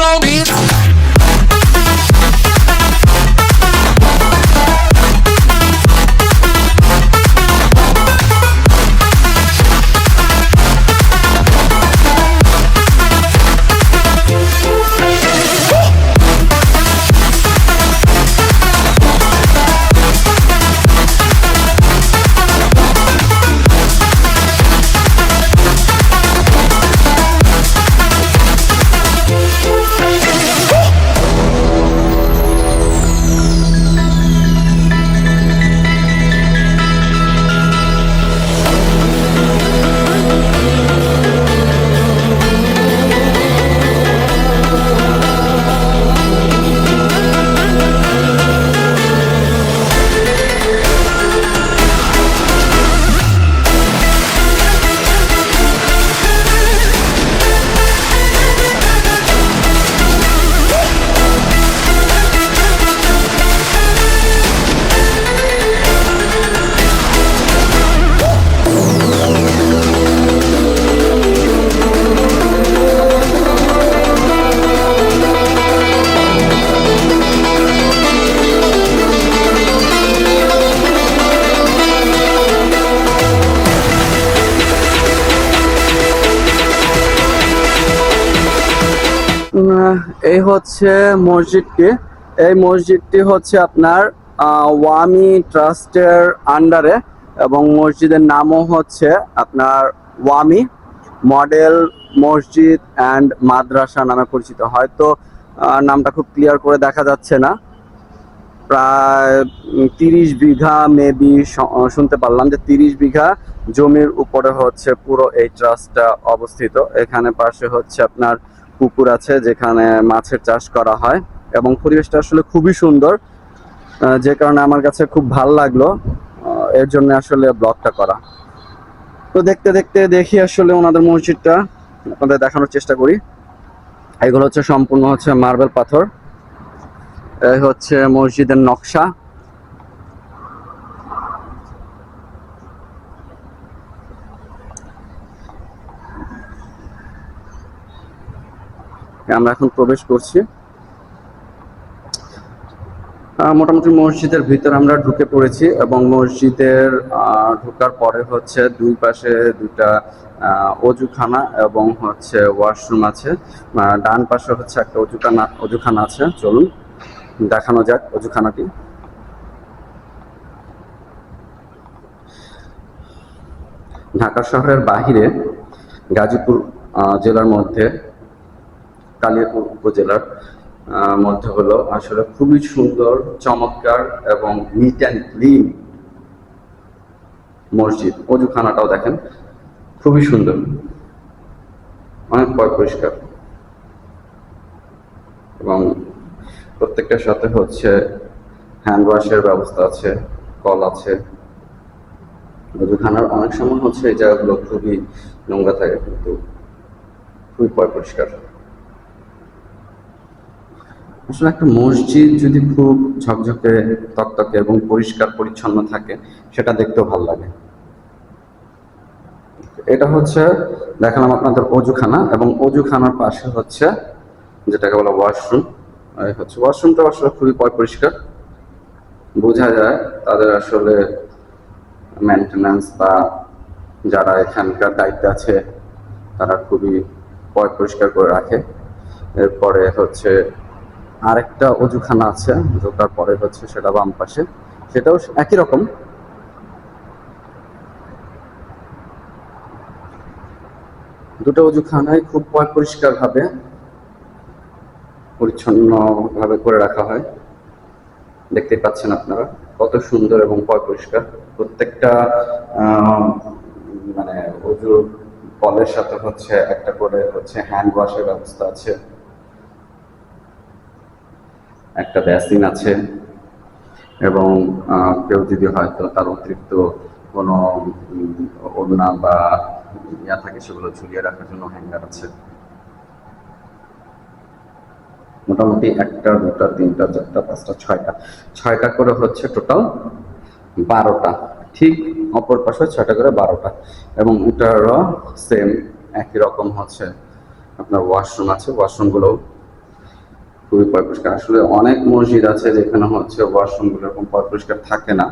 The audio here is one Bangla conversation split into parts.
on me. এই হচ্ছে মসজিদটি। এই মসজিদটি হচ্ছে আপনার ওয়ামি ট্রাস্টের আন্ডারে, এবং মসজিদের নামও হচ্ছে আপনার ওয়ামি মডেল মসজিদ অ্যান্ড মাদ্রাসা নামে পরিচিত। হয়তো নামটা খুব ক্লিয়ার করে দেখা যাচ্ছে না। প্রায় 30 বিঘা মেবি শুনতে পারলাম যে 30 বিঘা জমির উপরে হচ্ছে পুরো এই ট্রাস্টটা অবস্থিত। এখানে পাশে হচ্ছে আপনার পুকুর আছে যেখানে মাছের চাষ করা হয়, এবং পরিবেশটা আসলে খুবই সুন্দর, যে কারণে আমার কাছে খুব ভালো লাগলো, এর জন্য আসলে ব্লগটা করা। তো দেখতে দেখতে দেখি আসলে ওনাদের মসজিদটা আপনাদের দেখানোর চেষ্টা করি। এগুলো হচ্ছে সম্পূর্ণ হচ্ছে মার্বেল পাথর। এই হচ্ছে মসজিদের নকশা। আমরা এখন প্রবেশ করছি। মোটামুটি মসজিদের ভিতরে আমরা ঢুকে পড়েছি, এবং মসজিদের ঢোকার পরে হচ্ছে দুই পাশে দুটা অজুখানা এবং হচ্ছে ওয়াশরুম আছে। ডান পাশে হচ্ছে একটা অজুখানা আছে। চলুন দেখানো যাক অজুখানাটি। ঢাকা শহরের বাহিরে গাজীপুর জেলার মধ্যে কালিয়াকৈর উপজেলার মধ্যে হলো আসলে খুবই সুন্দর, চমৎকার এবং নিট অ্যান্ড ক্লিন মসজিদ। অজুখানাটাও দেখেন খুবই সুন্দর, অনেক পরিষ্কার, এবং প্রত্যেকটার সাথে হচ্ছে হ্যান্ড ওয়াশের ব্যবস্থা আছে, কল আছে। অজুখানার অনেক সময় হচ্ছে এই জায়গাগুলো খুবই নোংরা থাকে, কিন্তু খুবই পরিষ্কার। আসলে একটা মসজিদ যদি খুব ঝকঝকে তকতকে এবং পরিষ্কার পরিচ্ছন্ন থাকে, সেটা দেখতেও ভালো লাগে। এটা হচ্ছে দেখালাম আপনাদের অজুখানা, এবং অজুখানার পাশে হচ্ছে যেটাকে বলা ওয়াশরুম। এই হচ্ছে ওয়াশরুমটা আসলে খুবই পরিষ্কার, বোঝা যায় তাদের আসলে মেনটেন্যান্স বা যারা এখানকার দায়িত্বে আছে তারা খুবই পরিষ্কার করে রাখে। এরপরে হচ্ছে আরেকটা অজুখানা আছে, ঢোকার পরে হচ্ছে সেটা বাম পাশে, সেটাও একই রকম। দুটো অজুখানায় খুব পরিষ্কার ভাবে পরিচ্ছন্ন ভাবে করে রাখা হয়। দেখতে পাচ্ছেন আপনারা কত সুন্দর এবং পরিষ্কার। প্রত্যেকটা মানে অজুর কলের সাথে হচ্ছে একটা করে হচ্ছে হ্যান্ড ওয়াশের ব্যবস্থা আছে, একটা বেসিন আছে, এবং কেউ যদি হয়তো তার অতিরিক্ত কোনো ওড়না বা ইয়া থাকে সেগুলো ঝুলিয়ে রাখার জন্য হ্যাঙ্গার আছে। মোটামুটি একটা, দুটা, তিনটা, চারটা, পাঁচটা, ছয়টা করে হচ্ছে টোটাল 12টা। ঠিক অপর পাশে 6টা করে 12টা, এবং এটারও সেম একই রকম হচ্ছে আপনার ওয়াশরুম আছে। ওয়াশরুমগুলো খুবই পরিষ্কার। আসলে অনেক মসজিদ আছে যেখানে হচ্ছে ওয়াশরুমগুলো এরকম পরিষ্কার থাকে না,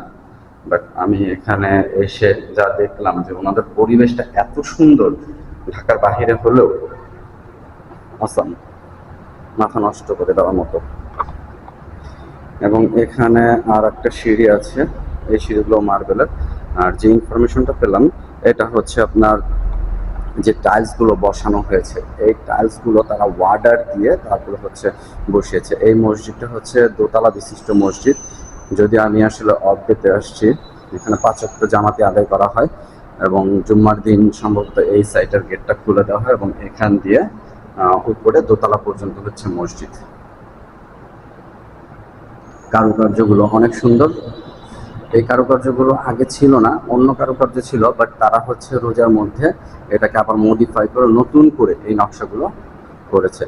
বাট আমি এখানে এসে যা দেখলাম যে ওনাদের পরিবেশটা এত সুন্দর, ঢাকার বাহিরে হলেও আসাম, মাথা নষ্ট করে দেওয়ার মতো। এবং এখানে আর একটা সিঁড়ি আছে, এই সিঁড়িগুলো মার্বেলের। আর যে ইনফরমেশনটা পেলাম এটা হচ্ছে আপনার যে টাইলসগুলো বসানো হয়েছে, এই টাইলসগুলো তারা ওয়ার্ডার দিয়ে তারপরে হচ্ছে বসিয়েছে। এই মসজিদটা হচ্ছে দোতলা বিশিষ্ট মসজিদ। যদি আমি আসলে অফডেতে আসছি, এখানে 5 ওয়াক্ত জামাতে আদায় করা হয় এবং জুম্মার দিন সম্ভবত এই সাইটের গেটটা খুলে দেওয়া হয় এবং এখান দিয়ে উপরে দোতলা পর্যন্ত হচ্ছে মসজিদ। কারুকার্যগুলো অনেক সুন্দর। এই কারুকার্যগুলো আগে ছিল না, অন্য কারুকার্য ছিল, বাট তারা হচ্ছে রোজার মধ্যে এটাকে আবার মডিফাই করে নতুন করে এই নকশাগুলো করেছে।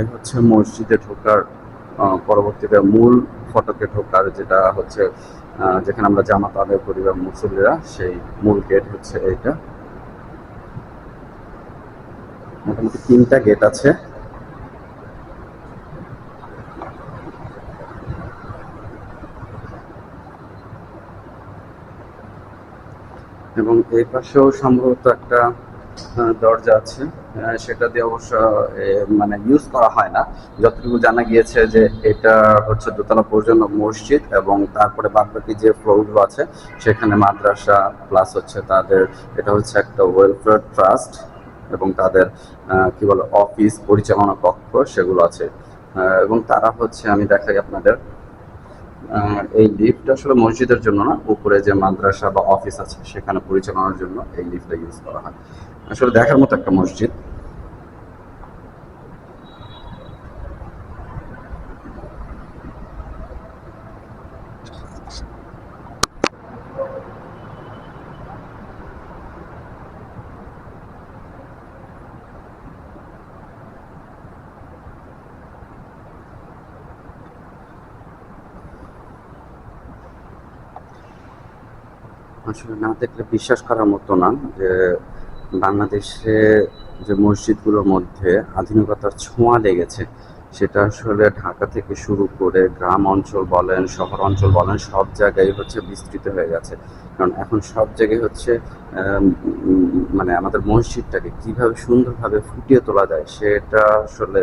এই হচ্ছে মসজিদে ঢোকার পরবর্তীতে মূল ফটকে ঢোকার, যেটা হচ্ছে যেখানে আমরা জামাত আদায় করি বা মুসল্লিরা, সেই মূল গেট হচ্ছে এইটা। মোটামুটি 3টা গেট আছে। এবং এই পাশেও সম্ভবত একটা দরজা আছে, সেটা দিয়ে অবশ্য মানে ইউজ করা হয় না। যতটুকু জানা গিয়েছে যে এটা হচ্ছে দোতলা পর্যন্ত মসজিদ এবং তারপরে বাদবাকি যে ফ্লোরগুলো আছে সেখানে মাদ্রাসা প্লাস হচ্ছে তাদের এটা হচ্ছে একটা ওয়েলফেয়ার ট্রাস্ট এবং তাদের কি বলে অফিস পরিচালনা কক্ষ সেগুলো আছে। এবং তারা হচ্ছে আমি দেখাই আপনাদের, এই লিফট আসলে মসজিদের জন্য না, উপরে যে মাদ্রাসা বা অফিস আছে সেখানে পরিচালনার জন্য এই লিফটটা ইউজ করা হয়। আসলে দেখার মতো একটা মসজিদ। আসলে না দেখলে বিশ্বাস করার মতো না যে বাংলাদেশে যে মসজিদগুলোর মধ্যে আধুনিকতার ছোঁয়া লেগেছে, সেটা আসলে ঢাকা থেকে শুরু করে গ্রাম অঞ্চল বলেন, শহর অঞ্চল বলেন, সব জায়গায় হচ্ছে বিস্তৃত হয়ে গেছে। কারণ এখন সব জায়গায় হচ্ছে মানে আমাদের মসজিদটাকে কিভাবে সুন্দরভাবে ফুটিয়ে তোলা যায় সেটা আসলে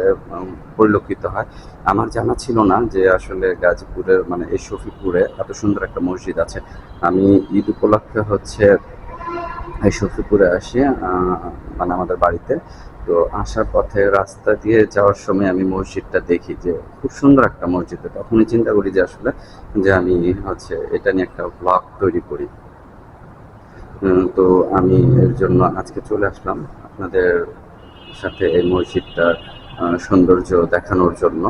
পরিলক্ষিত হয়। আমার জানা ছিল না যে আসলে গাজীপুরের মানে এই শফিপুরে এত সুন্দর একটা মসজিদ আছে। আমি ঈদ উপলক্ষে হচ্ছে এই শফিপুরে আসি, মানে আমাদের বাড়িতে। তো আসার পথে রাস্তা দিয়ে যাওয়ার সময় আমি মসজিদটা দেখি যে খুব সুন্দর একটা মসজিদ। তখনই চিন্তা করি যে আসলে যে আমি হচ্ছে এটা নিয়ে একটা ব্লগ তৈরি করি। তো আমি এর জন্য আজকে চলে আসলাম আপনাদের সাথে এই মসজিদটার সৌন্দর্য দেখানোর জন্য।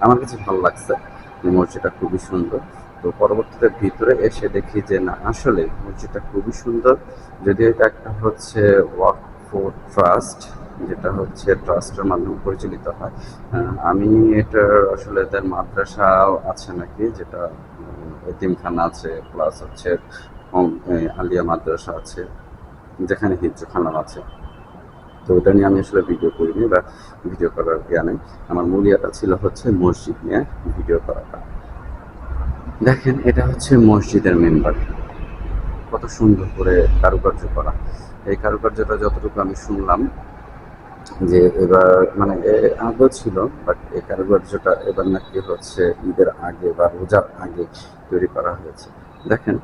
আমার কাছে ভালো লাগছে, এই মসজিদটা খুবই সুন্দর। তো পরবর্তীতে ভিতরে এসে দেখি যে না, আসলে মসজিদটা খুবই সুন্দর। যদিও এটা একটা হচ্ছে ওয়াকফ ট্রাস্ট, যেটা হচ্ছে ট্রাস্টের মাধ্যমে পরিচালিত হয়। আমি এটার আসলে এদের মাদ্রাসাও আছে নাকি, যেটা এতিমখানা আছে প্লাস হচ্ছে আলিয়া মাদ্রাসা আছে, যেখানে হিফজখানা আছে। তো ওটা নিয়ে আমি আসলে ভিডিও করিনি বা ভিডিও করার নেই। আমার মূল ইয়েটা ছিল হচ্ছে মসজিদ নিয়ে ভিডিও করাটা। দেখেন এটা হচ্ছে মসজিদের মেম্বার, কত সুন্দর করে কারুকার্য করা। এই কারুকার্যটা যতটুকু আমি শুনলাম যে এবার মানে আগেও ছিল, বাট এই কারুকার্যটা এবার নাকি হচ্ছে ঈদের আগে বা রোজার আগে তৈরি করা হয়েছে। দেখেন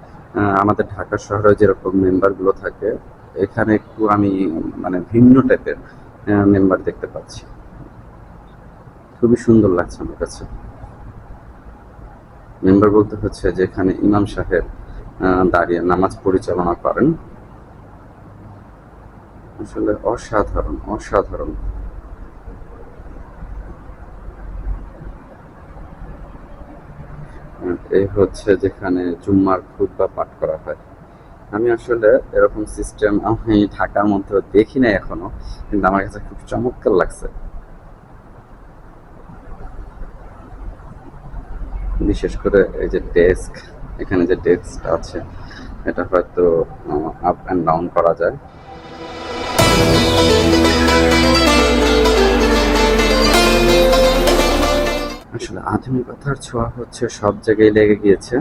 আমাদের ঢাকা শহরে যেরকম মেম্বারগুলো থাকে, এখানে একটু আমি মানে ভিন্ন টাইপের মেম্বার দেখতে পাচ্ছি। খুবই সুন্দর লাগছে আমার কাছে। মেম্বার বলতে হচ্ছে যেখানে ইমাম সাহেব দাঁড়িয়ে নামাজ পরিচালনা করেন। আসলে অসাধারণ অসাধারণ। এই হচ্ছে যেখানে জুম্মার খুতবা পাঠ করা হয়। আমি আসলে এরকম সিস্টেম আমি ঢাকার মধ্যে দেখি না এখনো, কিন্তু আমার কাছে খুব চমৎকার লাগছে। বিশেষ করে এই যে ডেস্ক, এখানে যে ডেস্কটা আছে এটা হয়তো আপ অ্যান্ড ডাউন করা যায়। আসলে আধুনিকতার ছোঁয়া হচ্ছে সব জায়গায় লেগে গিয়েছে।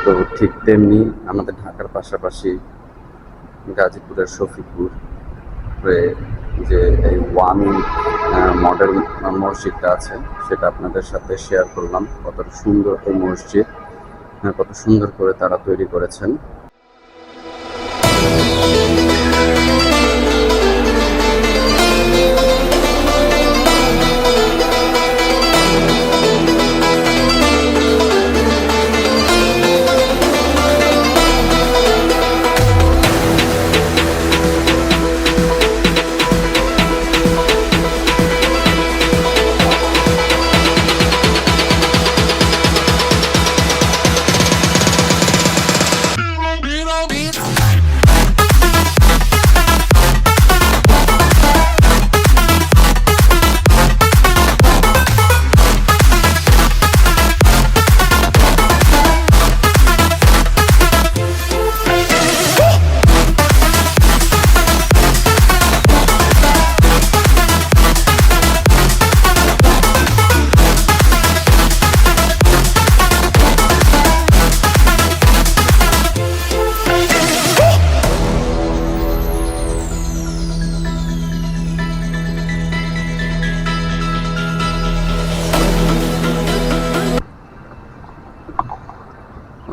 তো ঠিক তেমনি আমাদের ঢাকার পাশাপাশি গাজীপুরের শফিপুর যে এই ওয়ামি মডেল মসজিদটা আছে, সেটা আপনাদের সাথে শেয়ার করলাম। কত সুন্দর এই মসজিদ, কত সুন্দর করে তারা তৈরি করেছেন।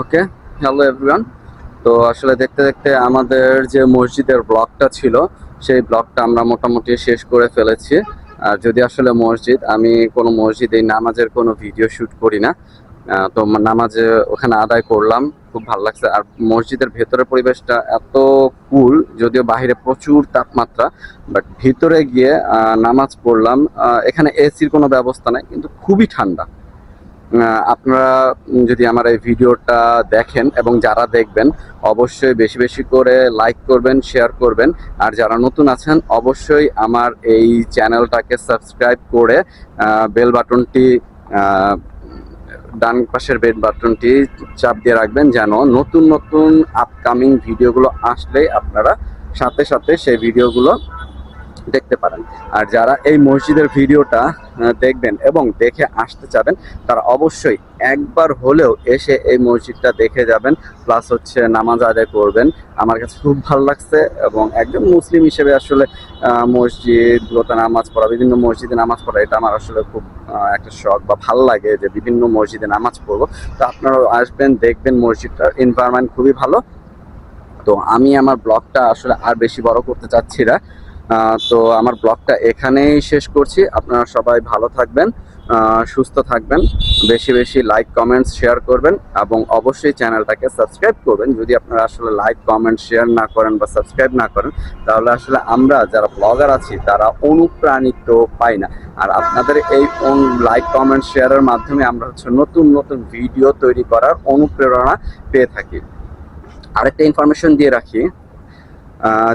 ওকে, হ্যালো এভরিওয়ান। তো আসলে দেখতে দেখতে আমাদের যে মসজিদের ব্লগটা ছিল, সেই ব্লগটা আমরা মোটামুটি শেষ করে ফেলেছি। আর যদি আসলে মসজিদ, আমি কোনো মসজিদে নামাজের কোনো ভিডিও শ্যুট করি না। তো নামাজে ওখানে আদায় করলাম, খুব ভালো লাগছে। আর মসজিদের ভেতরের পরিবেশটা এত কুল, যদিও বাইরে প্রচুর তাপমাত্রা, বাট ভিতরে গিয়ে নামাজ পড়লাম। এখানে এসির কোনো ব্যবস্থা নেই, কিন্তু খুবই ঠান্ডা। আপনারা যদি আমার এই ভিডিওটা দেখেন এবং যারা দেখবেন, অবশ্যই বেশি বেশি করে লাইক করবেন, শেয়ার করবেন। আর যারা নতুন আছেন, অবশ্যই আমার এই চ্যানেলটাকে সাবস্ক্রাইব করে বেল বাটনটি, ডান পাশের বেল বাটনটি চাপ দিয়ে রাখবেন, যেন নতুন নতুন আপকামিং ভিডিওগুলো আসলেই আপনারা সাথে সাথে সেই ভিডিওগুলো দেখতে পারেন। আর যারা এই মসজিদের ভিডিওটা দেখবেন এবং দেখে আসতে চাবেন, তারা অবশ্যই একবার হলেও এসে এই মসজিদটা দেখে যাবেন, প্লাস হচ্ছে নামাজ আদায় করবেন। আমার কাছে খুব ভালো লাগছে, এবং একজন মুসলিম হিসেবে আসলে মসজিদগুলোতে নামাজ পড়া, বিভিন্ন মসজিদে নামাজ পড়া, এটা আমার আসলে খুব একটা শখ বা ভালো লাগে যে বিভিন্ন মসজিদে নামাজ পড়বো। তো আপনারাও আসবেন, দেখবেন মসজিদটার এনভায়রনমেন্ট খুবই ভালো। তো আমি আমার ব্লগটা আসলে আর বেশি বড় করতে চাচ্ছি না। তো আমার ব্লগটা এখানেই শেষ করছি। আপনারা সবাই ভালো থাকবেন, সুস্থ থাকবেন, বেশি বেশি লাইক কমেন্টস শেয়ার করবেন, এবং অবশ্যই চ্যানেলটাকে সাবস্ক্রাইব করবেন। যদি আপনারা আসলে লাইক কমেন্ট শেয়ার না করেন বা সাবস্ক্রাইব না করেন, তাহলে আসলে আমরা যারা ব্লগার আছি তারা অনুপ্রাণিত পাই না। আর আপনাদের এই লাইক কমেন্ট শেয়ারের মাধ্যমে আমরা হচ্ছে নতুন নতুন ভিডিও তৈরি করার অনুপ্রেরণা পেয়ে থাকি। আরেকটা ইনফরমেশন দিয়ে রাখি,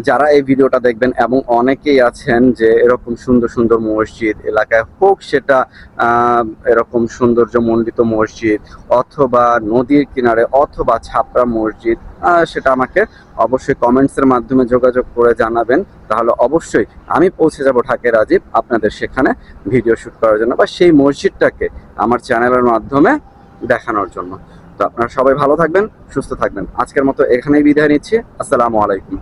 যারা এই ভিডিওটা দেখবেন, এবং অনেকেই আছেন যে এরকম সুন্দর সুন্দর মসজিদ এলাকায় হোক, সেটা এরকম সৌন্দর্যমণ্ডিত মসজিদ অথবা নদীর কিনারে অথবা ছাপড়া মসজিদ, সেটা আমাকে অবশ্যই কমেন্টসের মাধ্যমে যোগাযোগ করে জানাবেন। তাহলে অবশ্যই আমি পৌঁছে যাব ঢাকা রাজীব, আপনাদের সেখানে ভিডিও শ্যুট করার জন্য বা সেই মসজিদটাকে আমার চ্যানেলের মাধ্যমে দেখানোর জন্য। তো আপনারা সবাই ভালো থাকবেন, সুস্থ থাকবেন। আজকের মতো এখানেই বিদায় নিচ্ছি। আসসালামু আলাইকুম।